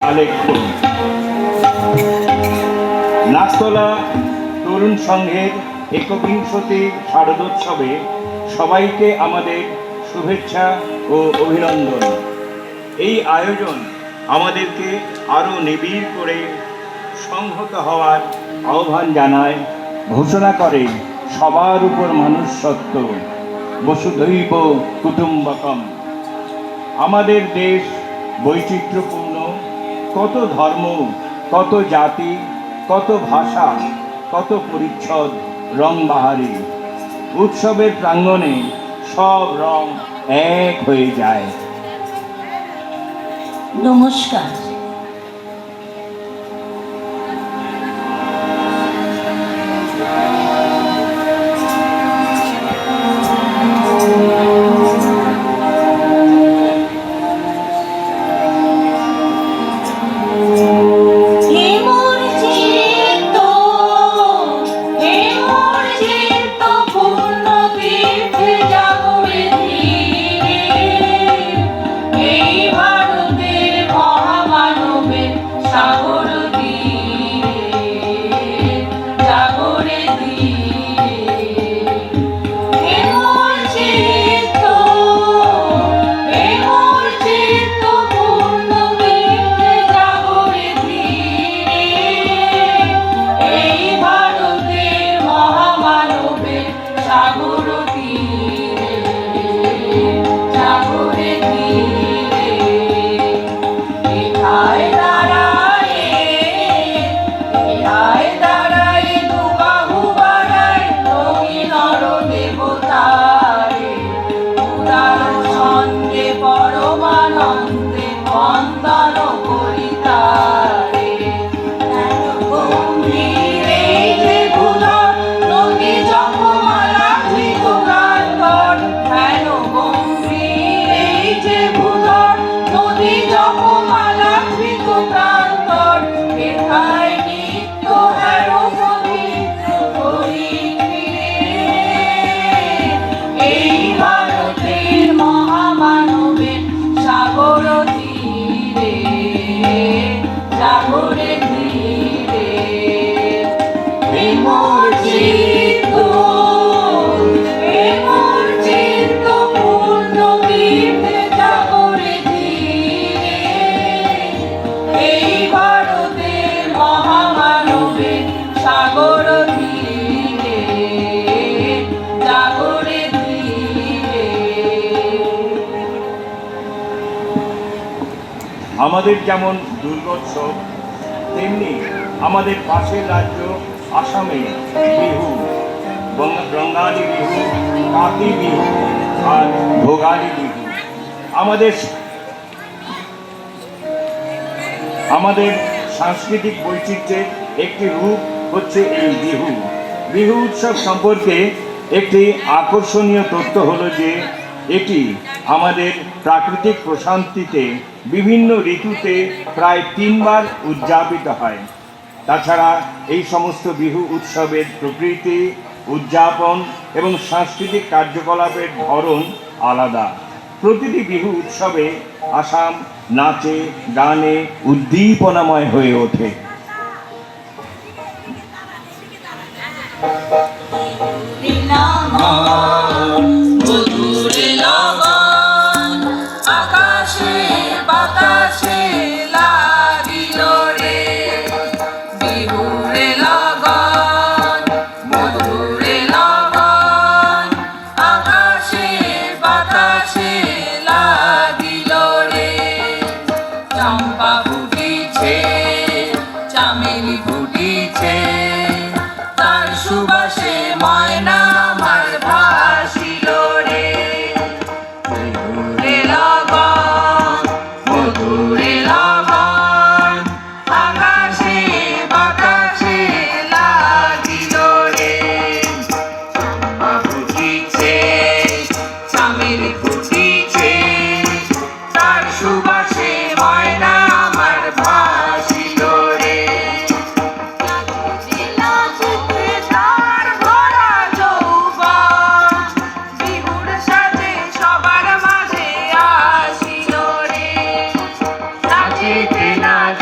আলেখ্য নাকতলা তরুণ সংঘের একবিংশতি শারদোৎসবে সবাইকে আমাদের শুভেচ্ছা ও অভিনন্দন। এই আয়োজন আমাদেরকে আরও নিবিড় করে সংহত হওয়ার আহ্বান জানায়, ঘোষণা করে সবার উপর মানুষ সত্য, বসুধৈব কুটুম্বকম। আমাদের দেশ বৈচিত্র্যপূর্ণ, কত ধর্ম, কত জাতি, কত ভাষা, কত পরিচ্ছদ, রংবাহারি। উৎসবের প্রাঙ্গণে সব রং এক হয়ে যায়। নমস্কার। আমাদের যেমন দুর্গোৎসব, তেমনি আমাদের পাশের রাজ্য আসামে বিহু, রঙ্গালী বিহু, কাতি বিহু আর ভোগালী বিহু। আমাদের সাংস্কৃতিক বৈচিত্র্যের একটি রূপ হচ্ছে এই বিহু। বিহু উৎসব সম্পর্কে একটি আকর্ষণীয় তথ্য হলো যে এটি আমাদের প্রাকৃতিক প্রশান্তিতে বিভিন্ন ঋতুতে প্রায় 3 বার উদযাপিত হয়। তাছাড়া এই সমস্ত বিহু উৎসবের প্রকৃতি, উদযাপন এবং সাংস্কৃতিক কার্যকলাপের ধরন আলাদা। প্রতিটি বিহু উৎসবে আসাম নাচে গানে উদ্দীপনাময় হয়ে ওঠে। সুবাসে ময়না আমার ভাষ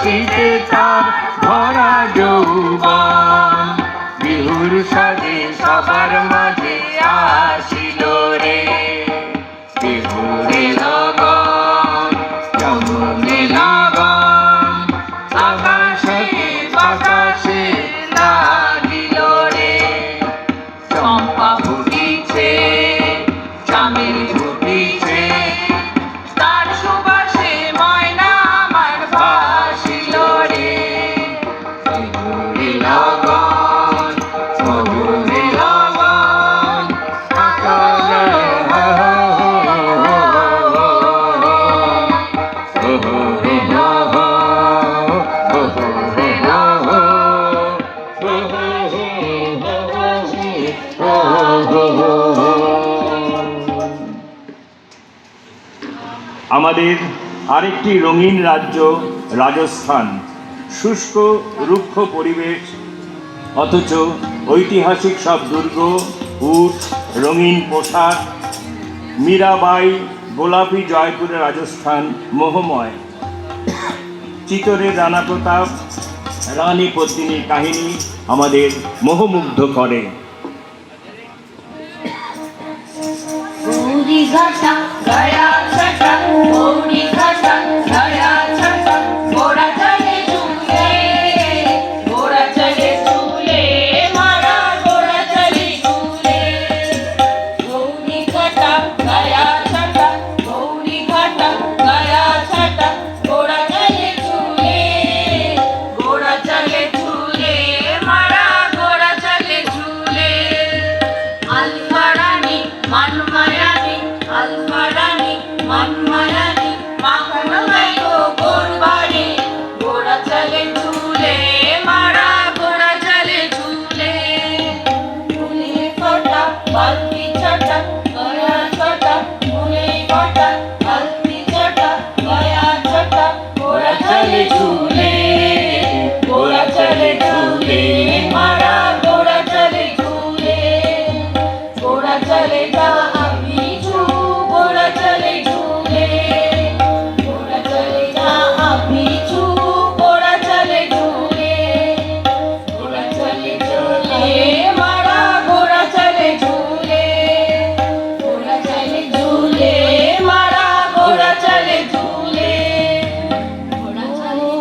হাসিতে তার ভরা যৌবন, বিহুর সাজে সবার মাঝে আসিল রে। বিহুরে লগন যমনে লগন, আকাশে বাতাসে লাগিল রে। চম্পা ফুটিছে, চামেল ফুটিছে, তার সুবাসে ময়না আমার ভাসিল রে। বিহুরে লগন মধুরে লগন, আকাশে আমাদের আরেকটি রঙিন রাজ্য রাজস্থান। শুষ্ক রুক্ষ পরিবেশ, অথচ ঐতিহাসিক সব দুর্গ, উট, রঙিন পোশাক। মীরাবাই, গোলাপি জয়পুরে রাজস্থান মোহময়। চিতরের রানা প্রতাপ, রানী পদ্মিনীর কাহিনী আমাদের মোহমুগ্ধ করে। घाटा गया छटा, गौरी घाटा गया छटा, घोड़ा चले झूले, घोड़ा चले झूले, मारा घोड़ा चले झूले। गौरी घाटा गया छटा, गौरी घाटा गया छटा, घोड़ा चले झूले, घोड़ा चले झूले, मारा घोड़ा चले झूले। अल्फा रानी मनमायानी, अल्फा रानी मनमायानी, माखन गाइलो गोरबाड़ी, घोड़ा चले झूले, मारा घोड़ा चले झूले। फूले छोटा बल्बी छोटा गया छोटा, फूले छोटा बल्बी छोटा गया छोटा, घोड़ा चले झूले, घोड़ा चले झूले, मारा घोड़ा चले झूले। घोड़ा चलेगा अभी छू, घोड़ा चले झूले, घोड़ा चलेगा अभी छू, घोड़ा चले झूले, घोड़ा चले झूले, मारा घोड़ा चले झूले, घोड़ा चले झूले, मारा घोड़ा चले झूले, घोड़ा चले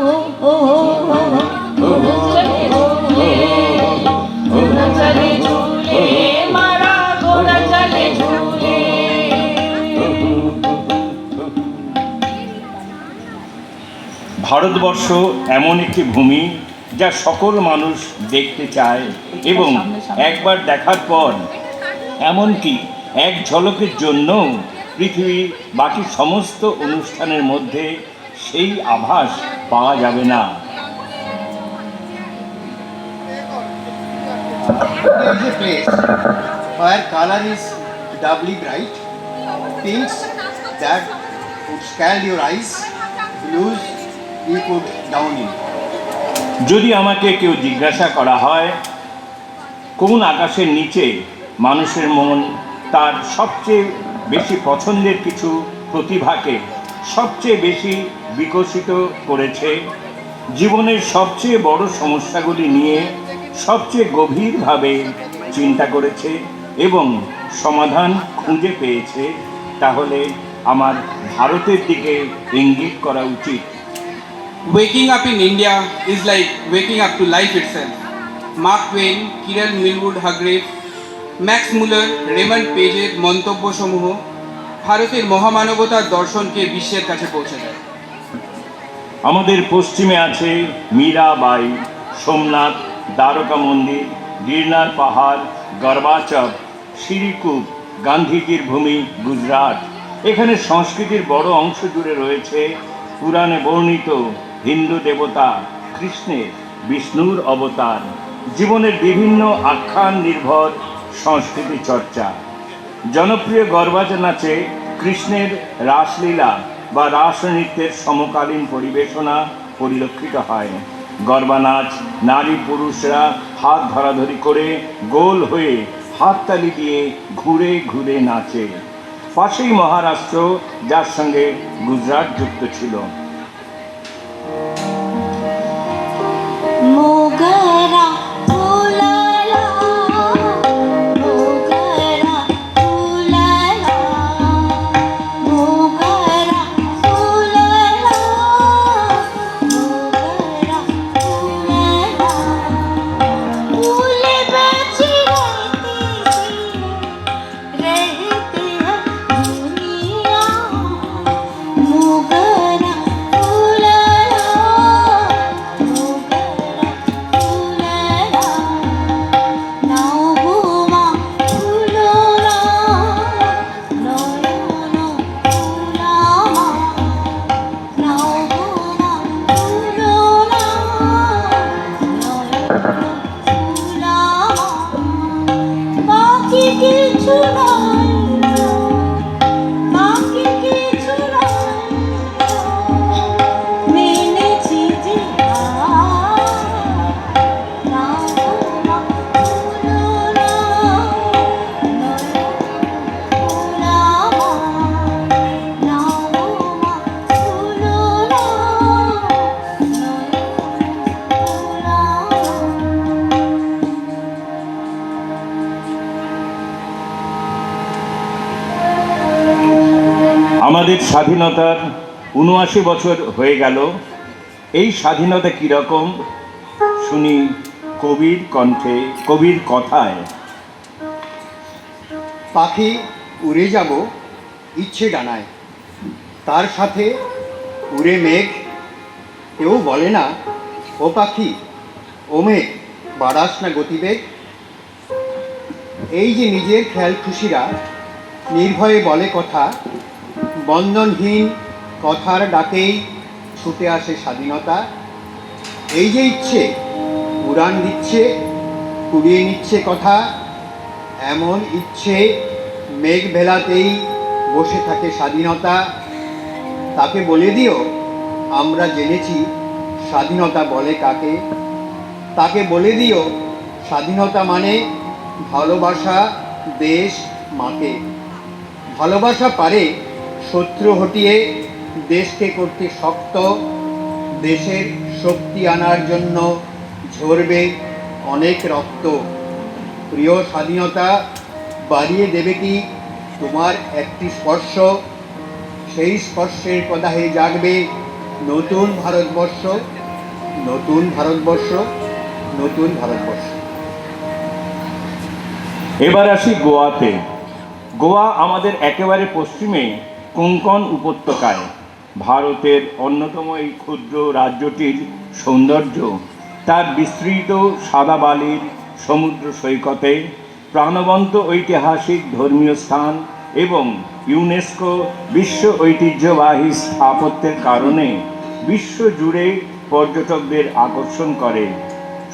घोड़ा चले झूले, मारा घोड़ा चले झूले। ভারতবর্ষ এমন একটি ভূমি যা সকল মানুষ দেখতে চায় এবং একবার দেখার পর এমনকি এক ঝলকের জন্য পৃথিবীর বাকি সমস্ত অনুষ্ঠানের মধ্যে সেই আভাস পাওয়া যাবে না। There is a place where color is doubly bright, pinks that would scald your eyes, blues you could down in. যদি আমাকে কেউ জিজ্ঞাসা করা হয় কোন আকাশের নিচে মানুষের মন তার সবচেয়ে বেশি পছন্দের কিছু প্রতিভাকে সবচেয়ে বেশি বিকশিত করেছে, জীবনের সবচেয়ে বড় সমস্যাগুলি নিয়ে সবচেয়ে গভীরভাবে চিন্তা করেছে এবং সমাধান খুঁজে পেয়েছে, তাহলে আমার ভারতের দিকে ইঙ্গিত করা উচিত। Waking up in India is like waking up to life itself. Mark Twain, Kiran Millwood Hargrave, max Muller, Raymond পেজের মন্তব্যসমূহ ভারতের মহামানবতার দর্শনকে বিশ্বের কাছে পৌঁছে দেয়। আমাদের পশ্চিমে আছে মীরাবাই, সোমনাথ, দ্বারকা মন্দির, গিরনার পাহাড়, গর্বাচর, সিরিকুপ, গান্ধীজির ভূমি গুজরাট। এখানে সংস্কৃতির বড় অংশ জুড়ে রয়েছে পুরাণে বর্ণিত হিন্দু দেবতা কৃষ্ণের, বিষ্ণুর অবতার, জীবনের বিভিন্ন আখ্যান নির্ভর সংস্কৃতি চর্চা। জনপ্রিয় গরবাচা নাচে কৃষ্ণের রাসলীলা বা রাসনৃত্যের সমকালীন পরিবেশনা পরিলক্ষিত হয়। গরবা নাচ নারী পুরুষরা হাত ধরাধরি করে গোল হয়ে হাততালি দিয়ে ঘুরে ঘুরে নাচে। পাশেই মহারাষ্ট্র, যার সঙ্গে গুজরাট যুক্ত ছিল। আমাদের স্বাধীনতার ৭৯ বছর হয়ে গেল। এই স্বাধীনতা কীরকম শুনি কবির কণ্ঠে, কবির কথায়। পাখি উড়ে যাব ইচ্ছে ডানায়, তার সাথে উড়ে মেঘ। কেউ বলে না ও পাখি ও মেঘ বাড়াস না গতিবেগ। এই যে নিজের খেয়াল খুশিরা নির্ভয়ে বলে কথা, বন্ধনহীন কথার ডাকেই ছুটে আসে স্বাধীনতা। এই যে ইচ্ছে উড়ান দিচ্ছে, কুড়িয়ে নিচ্ছে কথা, এমন ইচ্ছে মেঘ ভেলাতেই বসে থাকে স্বাধীনতা। তাকে বলে দিও আমরা জেনেছি স্বাধীনতা বলে কাকে। তাকে বলে দিও স্বাধীনতা মানে ভালোবাসা দেশ মাকে। ভালোবাসা পারে শত্রু হটিয়ে দেশকে করতে শক্ত। দেশের শক্তি আনার জন্য ঝরবে অনেক রক্ত। প্রিয় স্বাধীনতা, বাড়িয়ে দেবে কি তোমার একটি স্পর্শ? সেই স্পর্শের প্রদাহে জাগবে নতুন ভারতবর্ষ, নতুন ভারতবর্ষ, নতুন ভারতবর্ষ। এবার আসি গোয়াতে। গোয়া আমাদের একেবারে পশ্চিমে কোঙ্কণ উপত্যকায়। ভারতের অন্যতম এই ক্ষুদ্র রাজ্যটির সৌন্দর্য তার বিস্তৃত সাদা বালির সমুদ্র সৈকতে, প্রাণবন্ত ঐতিহাসিক ধর্মীয় স্থান এবং ইউনেস্কো বিশ্ব ঐতিহ্যবাহী স্থাপত্যের কারণে বিশ্বজুড়ে পর্যটকদের আকর্ষণ করে।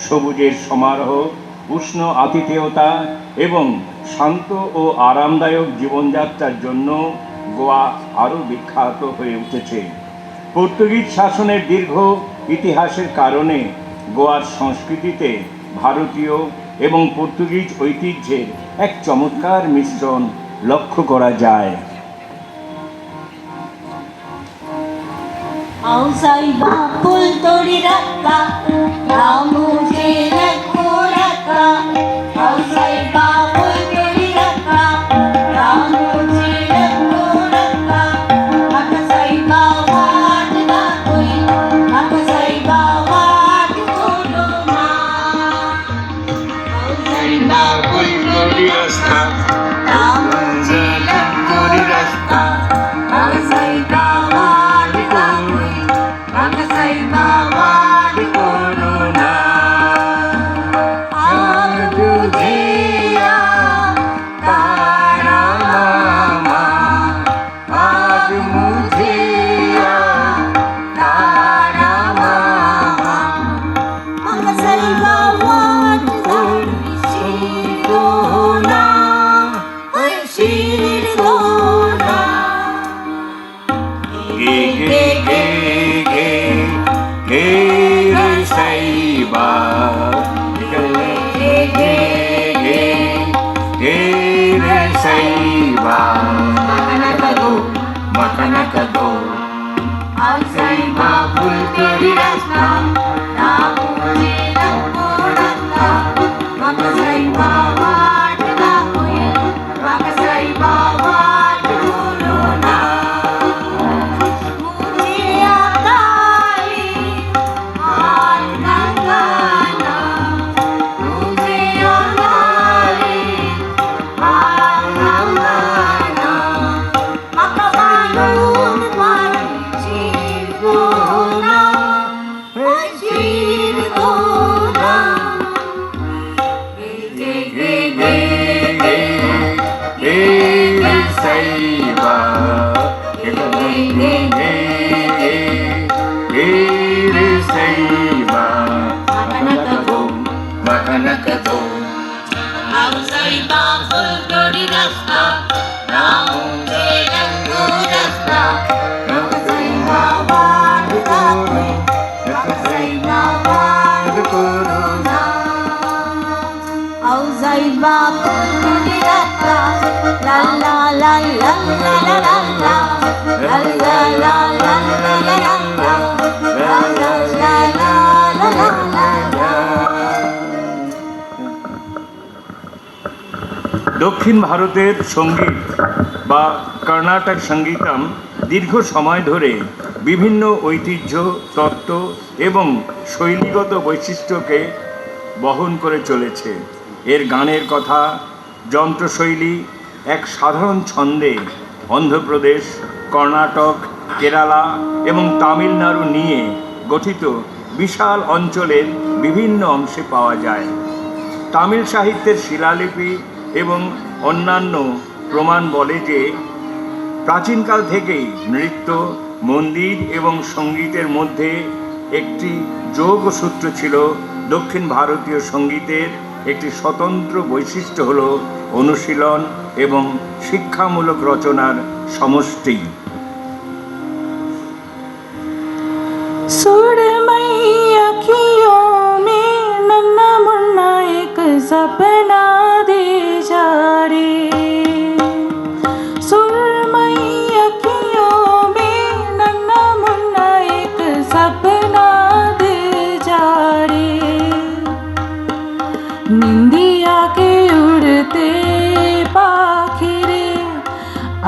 সবুজের সমারোহ, উষ্ণ আতিথেয়তা এবং শান্ত ও আরামদায়ক জীবনযাত্রার জন্য গোয়া আরও বিখ্যাত হয়ে উঠেছে। পর্তুগিজ শাসনের দীর্ঘ ইতিহাসের কারণে গোয়ার সংস্কৃতিতে ভারতীয় এবং পর্তুগিজ ঐতিহ্যের এক চমৎকার মিশ্রণ লক্ষ্য করা যায়। औसाईबा फुल तोड़ी रखा मुझे रखो रखा। औसाईबा फुल तोड़ी रखा मुझे रखो रखा। अकसाईबा वाट ना कोई, अकसाईबा वाट छोड़ो ना। औसाईबा फुल तोड़ी रखा मुझे रखो रखा। औसाईबा औसाईबा फुल तोड़ी रखा मुझे रखो रखा। अकसाईबा वाट ना कोई, अकसाईबा वाट छोड़ो ना। मुझे आकाली हाथ लगाना, मुझे आकाली हाथ लगाना। मकबालून मारी Shirgona, Shirgona. Saiba, औसाईबा फुल तोड़ी रखा मुझे रखो रखा। औसाईबा वाट ना कोई, औसाईबा वाट छोड़ो ना। औसाईबा फुल तोड़ी रखा ला ला ला ला ला ला ला ला ला ला ला ला ला ला ला দক্ষিণ ভারতের সঙ্গীত বা কর্ণাটক সঙ্গীতম দীর্ঘ সময় ধরে বিভিন্ন ঐতিহ্য, তত্ত্ব এবং শৈলীগত বৈশিষ্ট্যকে বহন করে চলেছে। এর গানের কথা, যন্ত্রশৈলী এক সাধারণ ছন্দে অন্ধ্রপ্রদেশ, কর্ণাটক, কেরালা এবং তামিলনাড়ু নিয়ে গঠিত বিশাল অঞ্চলের বিভিন্ন অংশে পাওয়া যায়। তামিল সাহিত্যের শিলালিপি এবং অন্যান্য প্রমাণ বলে যে প্রাচীনকাল থেকেই নৃত্য, মন্দির এবং সঙ্গীতের মধ্যে একটি যোগসূত্র ছিল। দক্ষিণ ভারতীয় সঙ্গীতের একটি স্বতন্ত্র বৈশিষ্ট্য হল অনুশীলন এবং শিক্ষামূলক রচনার সমষ্টি। सुरमई अखियों में नन्ना मुन्ना एक सपना दे जा रे। सुरमई अखियों में नन्ना मुन्ना एक सपना दे जा रे। निंदिया के उड़ते पाखी रे,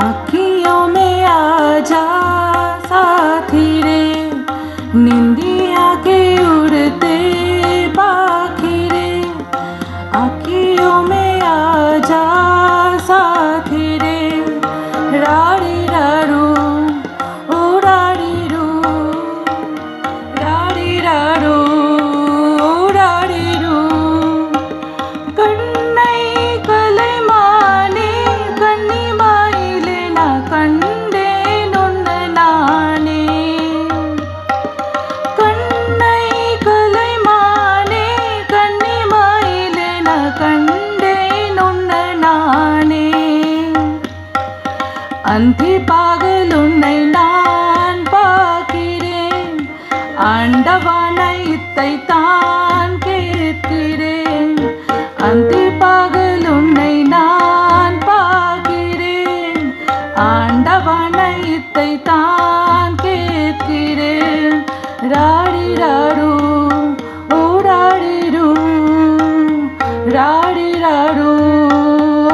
अखियों में आ जा साथी रे। निंदिया के उड़ते पाखी रे, आँखियों में आ जा साथी रे। राड़ी रारू ओ राड़ी रू, राड़ी रारू ओ राड़ी रू। कन्नई कलै माने कन्नी माइले ना कंडे नुन्न नाने। कन्नई कलै माने कन्नी माइले ना कंडे नुन्न नाने। अंति पागलुन्नै नान पाकिरे, आंडवानै इत्तै तान केत्तिरे। अंति पागलुन्नै नान पाकिरे, आंडवानै इत्तै तान केत्तिरे। राड़ी रारू ओ राड़ी रू, राड़ी रारू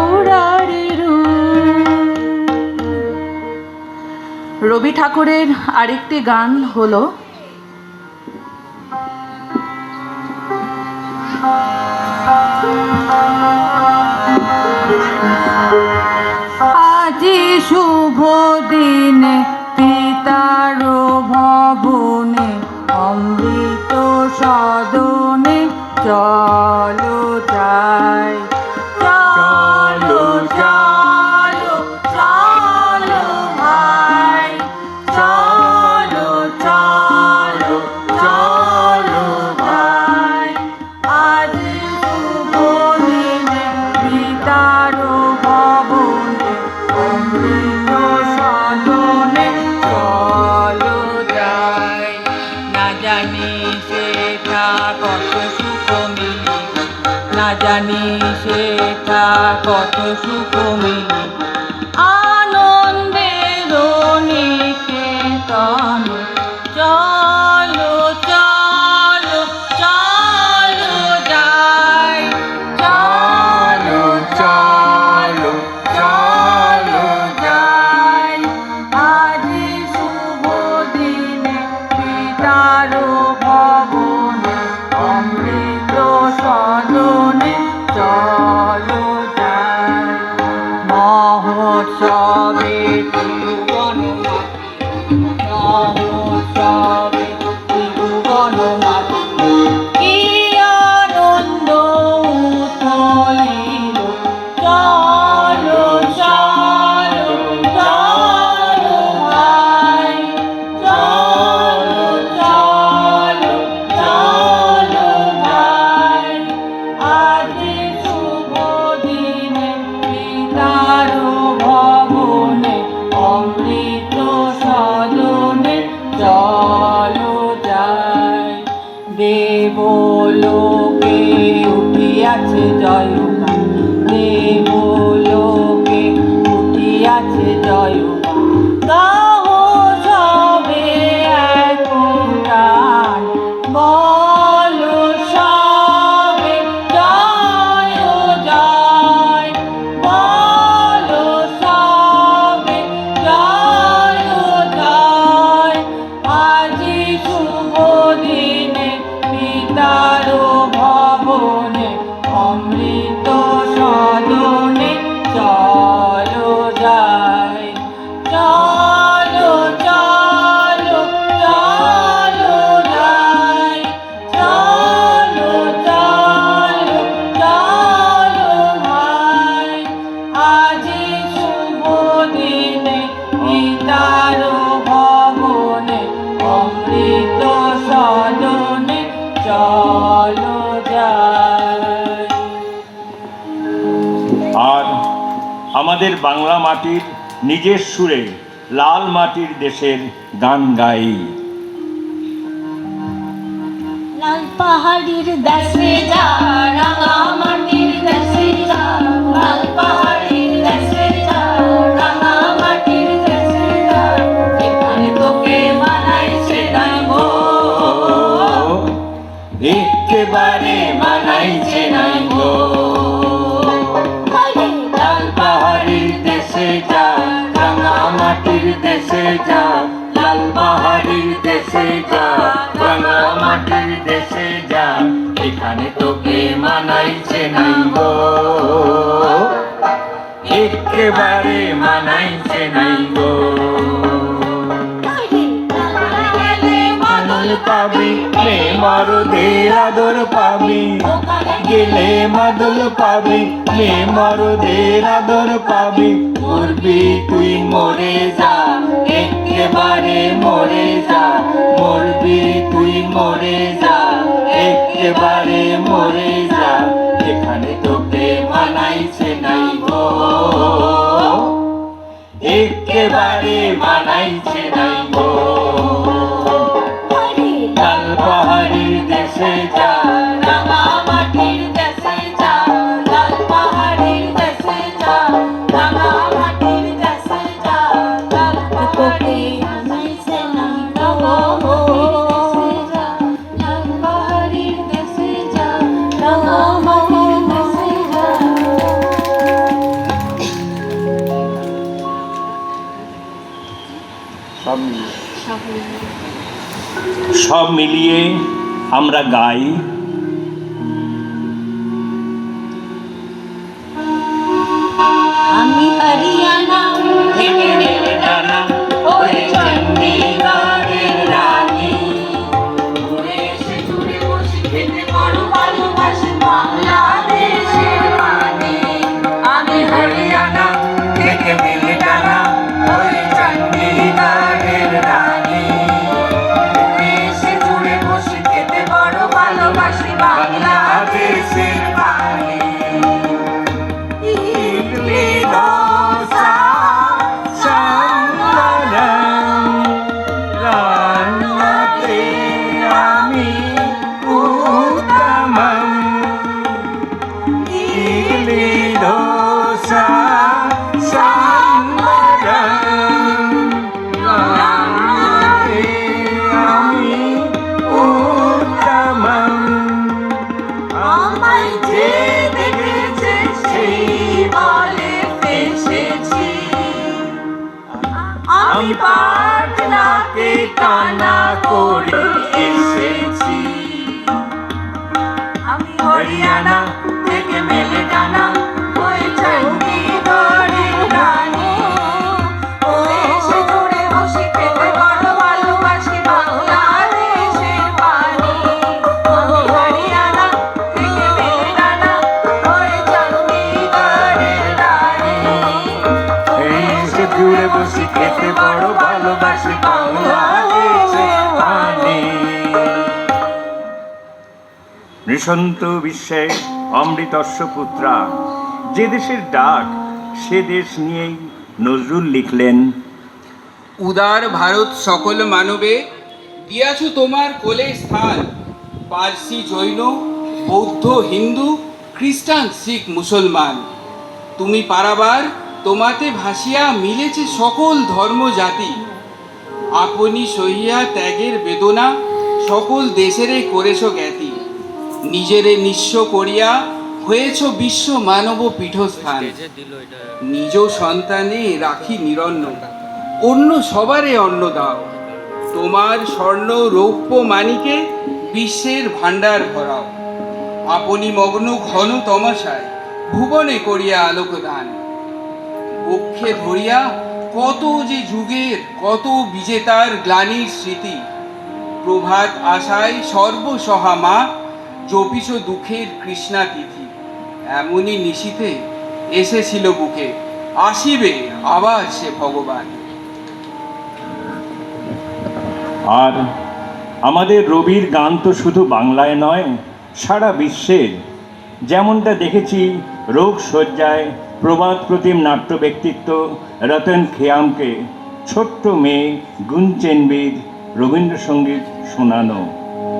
ओ राड़ी रू। রবি ঠাকুরের আরেকটি গান হলো আজি শুভ দিনে পিতার ভবনে অমৃত সদনে চলো যাই। চলো চলো চলো ভাই, চলো চলো চলো ভাই। আজ শুভ দিনে পিতার ভবনে অমৃত সদনে চলো যাই। না জানি সেটা কত সুখ মিলি, না জানি সেটা কত সুখ মিলি। আনন্দের নিকেতন চলো চলো চলো যাই। চলো চলো চলো যাই। আজ শুভ দিনে পিতার ভবনে অমৃত সদনে চলো যাই। মহোৎসবে ত্রিভুবন মাতি, মহোৎসবে ত্রিভুবন মাতি। কি আনন্দ উথলিল, চলো চলো চলো ভাই। চলো চলো চলো ভাই। আজ শুভ দিনে পিতার ভবনে অমৃত সদনে চলো যাই। দেবলোকে উঠিয়াছে জয়গান, দেবলোকে উঠিয়াছে জয়গান। গাও সবে এক গান, বলো সবে জয় জয়। বলো সবে নিদারু ভবনে অমৃত সদনে চলো যাই, চলো চলো চলো যাই, চলো চলো চলো ভাই, আজি শুভ দিনে নিদারু ভবনে অমৃত সদনে চলো যাই। আর আমাদের বাংলা মাটির নিজের সুরে লাল মাটির দেশের গান গাই। লাল পাহাড়ির দেশে যা, রাঙা মাটির দেশে যা, লাল পাহাড়ির দেশে যা, রাঙা মাটির দেশে যা, এখানে তোকে মানাইছে নাই গো, একেবারে মানাইছে নাই গো। লাল পাহাড়ির দেশে যা, রাঙা মাটির দেশে যা, লাল পাহাড়ির দেশে যা, রাঙা মাটির দেশে যা, এখানে তোকে মানাইছে নাই গো, একেবারে মানাইছে নাই গো। মাদল পাবি মে মরদের আদর পাবি, গেলে মাদল পাবি মে মরদের আদর পাবি, মরবি তুই মরে যা, একেবারে মরে যা, মরবি তুই মরে যা, একেবারে মরে যা, এখানে তোকে মানাইছে নাই গো, একেবারে মানাইছে নাই গো। লাল পাহাড়ির দেশে যা, রাঙা মাটির দেশে যা, লাল পাহাড়ির দেশে যা, রাঙা মাটির দেশে যা, লাল পাহাড়ির দেশে যা, লাল পাহাড়ির দেশে যা, রাঙা মাটির দেশে যা। সব মিলিয়ে আমরা গাই। আমি হরিয়ানা থেকে টানা ওই চণ্ডীগড়ের রানী, ঘুরে এসে ঘুরে বসে খেতে বড় ভালোবাসি বাংলাদেশের পানি। আমি হরিয়ানা থেকে মিলে টানা ওই চণ্ডীগড়ের রানী, ঘুরে এসে ঘুরে বসে খেতে বড় ভালোবাসি বাংলাদেশের পানি। ইডলি দোসা সাম্বারাম, রান্নাতে আমি উত্তমম, ইডলি দোসা সাম্বারাম, রান্নাতে আমি উত্তমম। আমায় যে দেখেছে সেই বলে ফেসেছি, আমি পাটনাকে টানা করে এসেছি। আমি হরিয়ানা থেকে মেলে টানা ওই চণ্ডীগড়ের রানী, এসে ঘুরে বসে খেতে বড় ভালোবাসি বাংলাদেশের পানি। আমি হরিয়ানা থেকে মেলে টানা ওই চণ্ডীগড়ের রানী, এসে ঘুরে বসে খেতে বড় ভালোবাসি বাংলাদেশের পানি। নৃশন্ত বিশ্বে অমৃতস্য পুত্রা, যে দেশের ডাক সে দেশ নিয়েই নজরুল লিখলেন। উদার ভারত সকল মানবে দিয়াছ তোমার কোলে স্থান, পারসি জৈন বৌদ্ধ হিন্দু খ্রিস্টান শিখ মুসলমান, তুমি পারাবার তোমাতে ভাসিয়া মিলেছে সকল ধর্ম জাতি, আপনি সহিয়া ত্যাগের বেদনা সকল দেশেরে করেছ জ্ঞাতি, নিজেরে নিঃস্ব করিয়া হয়েছ বিশ্ব মানব পীঠস্থান, নিজ সন্তানে রাখি নিরন্ন, অন্য সবারে অন্ন দাও, তোমার স্বর্ণ রৌপ্য মানিকে বিশ্বের ভাণ্ডার ভরাও, আপনি মগ্ন ঘন তমসায় ভুবনে করিয়া আলোকদান। বক্ষে ধরিয়া কত যে যুগের কত বিজেতার গ্লানির স্মৃতি, প্রভাত আশায় সর্বসহা মা জপিস দুঃখের কৃষ্ণা তিথি। এমনই নিশীথে এসেছিল বুকে, আসিবে আবার সে ভগবান। আর আমাদের রবির গান তো শুধু বাংলায় নয়, সারা বিশ্বের। যেমনটা দেখেছি রোগ শয্যায় প্রবাদ প্রতিম নাট্য ব্যক্তিত্ব রতন খেয়ামকে ছোট্ট মেয়ে গুঞ্চেনবির রবীন্দ্রসঙ্গীত শোনানো।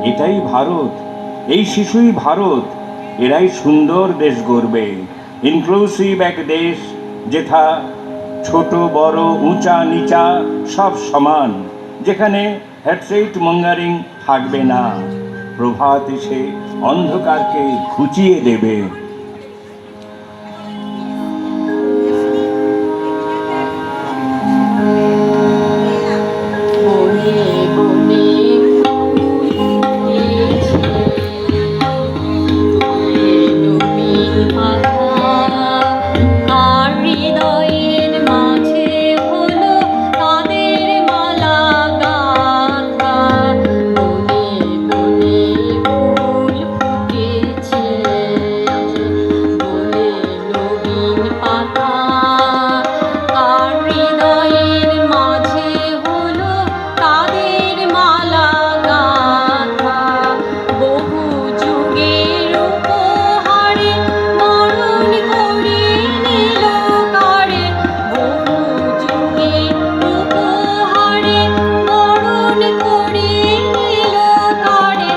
এটাই ভারত, এই শিশুই ভারত, এরাই সুন্দর দেশ গড়বে, ইনক্লুসিভ এক দেশ যেথা ছোট বড় উঁচা নিচা সব সমান, যেখানে হ্যাট্রেট মঙ্গারিং থাকবে না। প্রভাত এসে অন্ধকারকে ঘুচিয়ে দেবে। বনে বনে ফুল ফুটেছে, নবীন মাথা আর হৃদয়ের মাঝে হলো তাদের মালা গাঁথা। বনে বনে ফুল ফুটেছে, বনে নবীন পাতা আর হৃদয়ের মাঝে হলো তাদের মালা গাঁথা। বহু যুগের উপহারে বরণ করে নিল কারে, বহু যুগের উপহারে বরণ করে নিল কারে।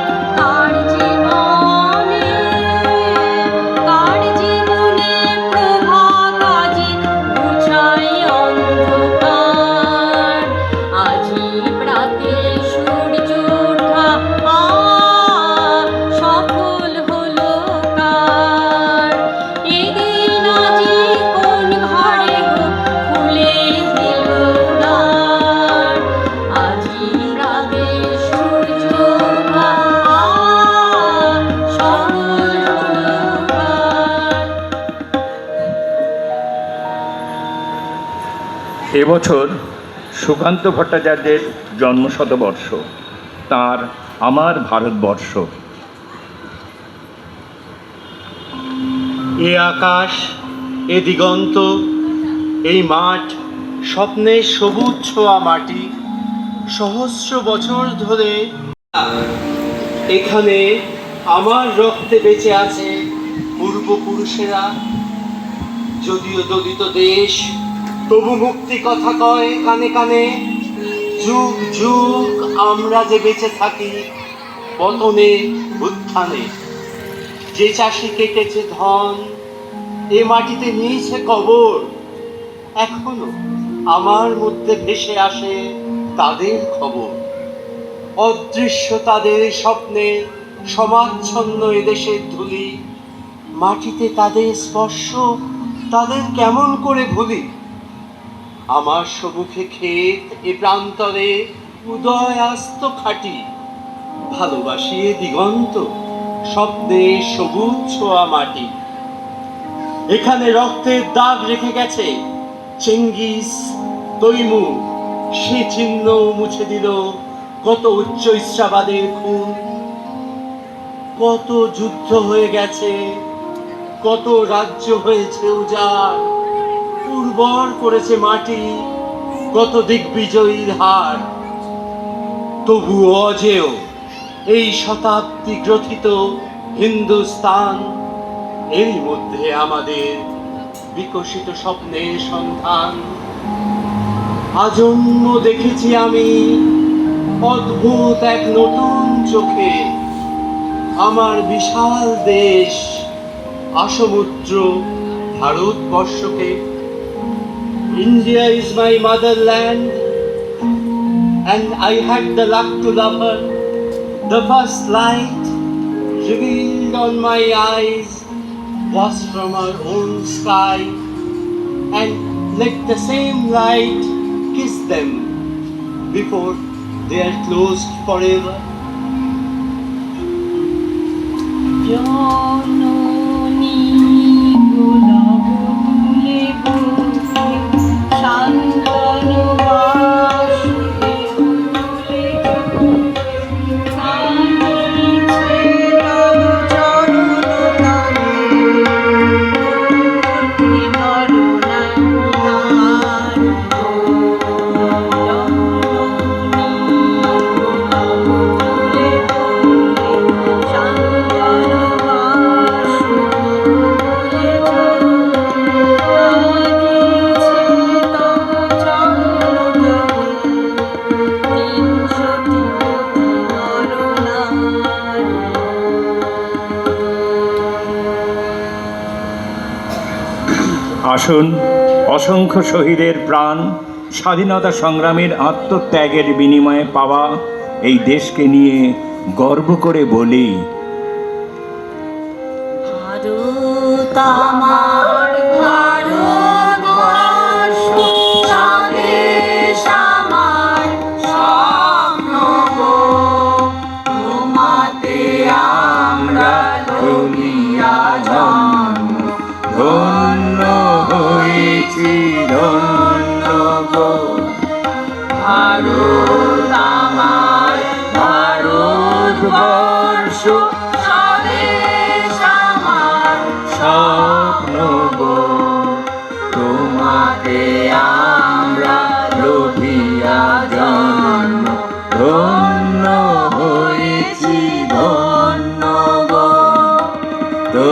কার জীবনে প্রভাত আজি ঘুচাই অন্ধকার, আজি প্রাতে সূর্য ওঠা সফল হলো কার। এদিন আজি কোন ঘরে গো খুলে দিল দ্বার, আজি প্রাতে সূর্য ওঠা সফল হলো কার। এবছর সুকান্ত ভট্টাচার্যের জন্মশতবর্ষ, তার আমার ভারতবর্ষ। এ আকাশ, এ দিগন্ত, এই মাঠ, স্বপ্নের সবুজ ছোঁয়া মাটি, সহস্র বছর ধরে এখানে আমার রক্তে বেঁচে আছে পূর্বপুরুষেরা। যদিও দলিত দেশ, তবু মুক্তি কথা কয় কানে কানে। যুগ যুগ আমরা যে বেঁচে থাকি পতনে উত্থানে। যে চাষি কেটেছে ধন, এ মাটিতে নিয়েছে কবর, এখনো আমার মধ্যে ভেসে আসে তাদের খবর। অদৃশ্য তাদের স্বপ্নে সমাচ্ছন্ন এদেশের ধুলি, মাটিতে তাদের স্পর্শ তাদের কেমন করে ভুলি। আমার সম্মুখে ক্ষেত, এ প্রান্তরে উদয় আস্ত খাটি, ভালোবাসিয়ে দিগন্ত, স্বপ্নে সবুজ ছোঁয়া মাটি। এখানে রক্তের দাগ রেখে গেছে চেঙ্গিস, তৈমুর, সে চিহ্ন মুছে দিল কত উচ্চ ইচ্ছাবাদের খুন। কত যুদ্ধ হয়ে গেছে, কত রাজ্য হয়েছে উজাড়, উর্বর করেছে মাটি কত দিগ্বিজয়ীর হার। তবুও অজেয় এই শতাব্দী গ্রথিত হিন্দুস্তান, এরই মধ্যে আমাদের বিকশিত স্বপ্নের সন্ধান। আজন্ম দেখেছি আমি অদ্ভুত এক নতুন চোখে আমার বিশাল দেশ আসমুদ্র ভারতবর্ষকে। India is my motherland and I had the luck to love her. The first light revealed on my eyes was from her own sky, and let the same light kiss them before they are closed forever. জননী গোলাপ তুলে বুকে শান্তনু বাসুদেব তুলে কাঁদিছে তব চরণ তলে ধরো না তার আসুন, অসংখ্য শহীদের প্রাণ, স্বাধীনতা সংগ্রামের আত্মত্যাগের বিনিময়ে পাওয়া এই দেশকে নিয়ে গর্ব করে বলি, ভারত আমার ভারতবর্ষ, স্বদেশ আমার স্বপ্ন গো, তোমাতে আমরা লইয়া জন্ম, ধন্য হয়েছি ধন্য গো। ভারত আমার ভারতবর্ষ, স্বদেশ আমার স্বপ্ন গো, তোমাতে আমরা লোভিয়া জন্ম, ধন্য হয়েছি ধন্য গো। তো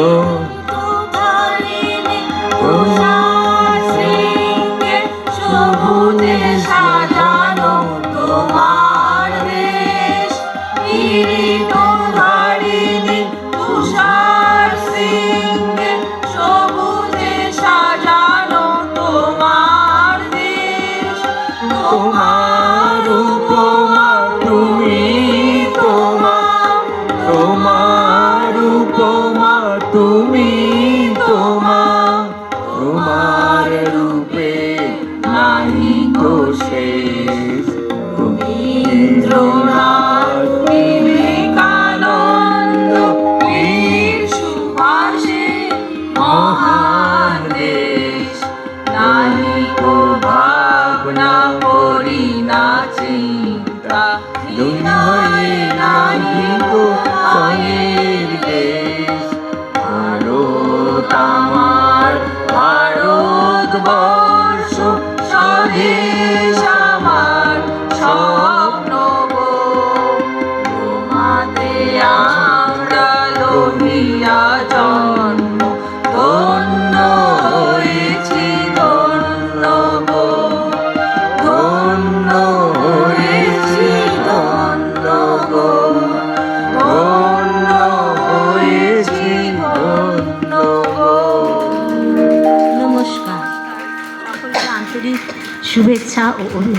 সবুজে সাজানো তোমার দেশ, কিরীটধারিণী তুষার সিংহে, সবুজে সাজানো তোমার দেশ, তোমার উপমা তুমি, তোমার উপমা তুমি, তোমার রূপে নাহি তো শেষ। রবীন্দ্রনাথ, বিবেকানন্দ, বীর সুভাষে মহান দেশ, নাহি কো ভাবনা করি না চিন্তা, দুই হয়ে নাহি তো ছয়ের দেশ। ভারত আমার ভারতবর্ষ, স্বদেশ আমার স্বপ্ন গো, তোমাতে আমরা লইয়া জন্ম, ধন্য হয়েছি ধন্য গো, ধন্য হয়েছি ধন্য গো, ধন্য হয়েছি ধন্য গো। নমস্কার, সকলকে আন্তরিক শুভেচ্ছা ও অভিনন্দন।